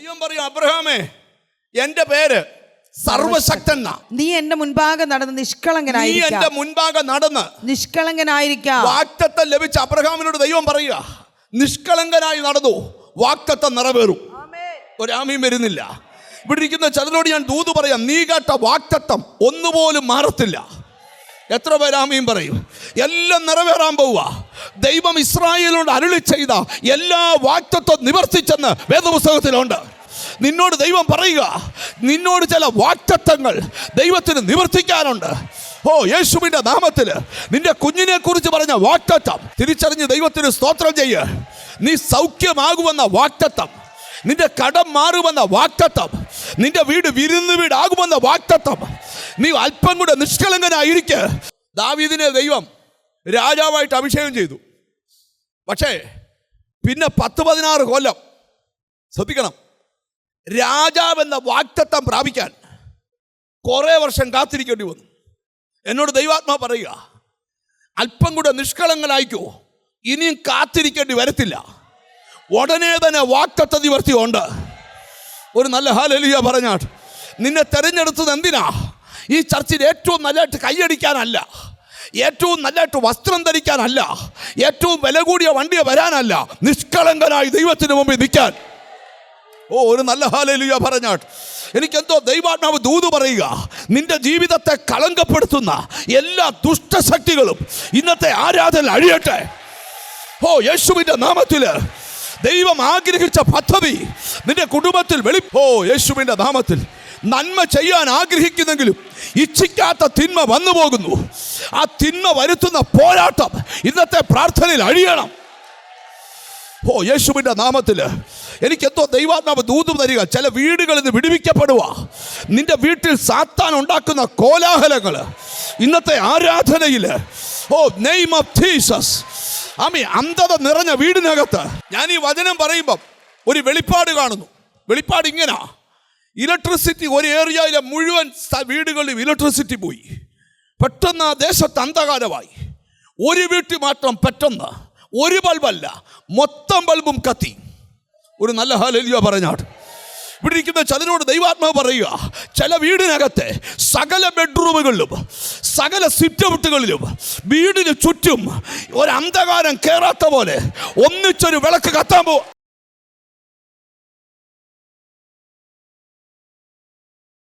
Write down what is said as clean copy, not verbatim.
ദൈവം പറയും, അബ്രഹാമേ, എന്റെ പേര് സർവശക്തൻ. നീ എന്റെ മുൻപാകെ നടന്ന് നിഷ്കളങ്കനായിരിക്കാം. വാഗ്ദത്തം ലഭിച്ച അബ്രഹാമിനോട് ദൈവം പറയുക, നിഷ്കളങ്കനായി നടന്നു, വാഗ്ദത്തം നിറവേറും. ഒരാമയും വരുന്നില്ല. ഇവിടെ ഇരിക്കുന്ന ചിലരോട് ഞാൻ ദൂത് പറയാം, നീ കേട്ട വാഗ്ദത്തം ഒന്നുപോലും മാറത്തില്ല. എത്ര പേരാമയും പറയും? എല്ലാം നിറവേറാൻ പോവുക. ദൈവം ഇസ്രായേലിനോട് അരുളി ചെയ്ത എല്ലാ വാഗ്ദത്തം നിവർത്തിച്ചെന്ന് വേദപുസ്തകത്തിലുണ്ട്. നിന്നോട് ദൈവം പറയുക, നിന്നോട് ചില വാഗ്ദത്തങ്ങൾ ദൈവത്തിന് നിവർത്തിക്കാനുണ്ട്. ഓ, യേശുവിൻ്റെ നാമത്തിൽ നിന്റെ കുഞ്ഞിനെ കുറിച്ച് പറഞ്ഞ വാഗ്ദത്തം തിരിച്ചറിഞ്ഞ് ദൈവത്തിന് സ്തോത്രം ചെയ്യ്. നീ സൗഖ്യമാകുമെന്ന വാഗ്ദത്തം, നിന്റെ കടം മാറുമെന്ന വാഗ്ദത്തം, നിന്റെ വീട് വിരുന്ന് വീടാകുമെന്ന വാഗ്ദത്തം, നീ അല്പം കൂടെ നിഷ്കളങ്കനായിരിക്കെ. ദാവീദിനെ ദൈവം രാജാവായിട്ട് അഭിഷേകം ചെയ്തു. പക്ഷേ പിന്നെ 10-16 കൊല്ലം, ശ്രദ്ധിക്കണം, രാജാവെന്ന വാഗ്ദത്തം പ്രാപിക്കാൻ കുറേ വർഷം കാത്തിരിക്കേണ്ടി വന്നു. എന്നോട് ദൈവാത്മാ പറയുക, അല്പം കൂടെ നിഷ്കളങ്കനായിക്കോ, ഇനിയും കാത്തിരിക്കേണ്ടി വരത്തില്ല. ഉടനെ തന്നെ വാഗ്ദത്ത നിവർത്തിയുണ്ട്. ഒരു നല്ല ഹല്ലേലൂയ പറഞ്ഞാട്ട്. നിന്നെ തെരഞ്ഞെടുത്തത് എന്തിനാ? ഈ ചർച്ചിൽ ഏറ്റവും നല്ലതായിട്ട് കൈയടിക്കാനല്ല, ഏറ്റവും നല്ലതായിട്ട് വസ്ത്രം ധരിക്കാനല്ല, ഏറ്റവും വില കൂടിയ വണ്ടി വരാനല്ല, നിഷ്കളങ്കനായി ദൈവത്തിന് മുമ്പിൽ നിൽക്കാൻ. ഓ, ഒരു നല്ല ഹല്ലേലൂയ പറഞ്ഞാട്ട്. എനിക്കെന്തോ ദൈവാത്മാവ് ദൂത് പറയുക, നിന്റെ ജീവിതത്തെ കളങ്കപ്പെടുത്തുന്ന എല്ലാ ദുഷ്ടശക്തികളും ഇന്നത്തെ ആരാധന അഴിയട്ടെ. ഓ, യേശുവിൻ്റെ നാമത്തിൽ ദൈവം ആഗ്രഹിച്ച പദ്ധതി നിന്റെ കുടുംബത്തിൽ ഓ, യേശുവിൻ്റെ നാമത്തിൽ നന്മ ചെയ്യാൻ ആഗ്രഹിക്കുന്നെങ്കിലും ഇച്ഛിക്കാത്ത തിന്മ വന്നു പോകുന്നു. ആ തിന്മ വരുത്തുന്ന പോരാട്ടം ഇന്നത്തെ പ്രാർത്ഥനയിൽ അഴിയണം. ഓ, യേശുവിൻ്റെ നാമത്തിൽ എനിക്കെന്തോ ദൈവാത്മാവ് ദൂതും തരിക. ചില വീടുകളിൽ നിന്ന് വിടുവിക്കപ്പെടുക. നിന്റെ വീട്ടിൽ സാത്താൻ ഉണ്ടാക്കുന്ന കോലാഹലങ്ങൾ ഇന്നത്തെ ആരാധനയിൽ, ഓ, നെയിം ഓഫ് ജീസസ്, ആമീൻ, അന്ധത നിറഞ്ഞ വീടിനകത്ത് ഞാൻ ഈ വചനം പറയുമ്പം ഒരു വെളിപ്പാട് കാണുന്നു. വെളിപ്പാട് ഇങ്ങനെ, ഇലക്ട്രിസിറ്റി ഒരു ഏരിയയിലെ മുഴുവൻ വീടുകളിലും ഇലക്ട്രിസിറ്റി പോയി. പെട്ടെന്ന് ആ ദേശത്ത് അന്ധകാരമായി. ഒരു വീട്ടിൽ മാത്രം പെട്ടെന്ന് ഒരു ബൾബല്ല, മൊത്തം ബൾബും കത്തി. ഒരു നല്ല ഹല്ലേലൂയ പറഞ്ഞാട്ട്. ഇവിടെ ഇരിക്കുന്ന ചിലരോട് ദൈവാത്മാവ് പറയുക, ചില വീടിനകത്തെ സകല ബെഡ്റൂമുകളിലും സകല സിറ്റൗട്ടുകളിലും വീടിന് ചുറ്റും ഒരു അന്ധകാരം കയറാത്ത പോലെ ഒന്നിച്ചൊരു വിളക്ക് കത്താൻ പോവുക.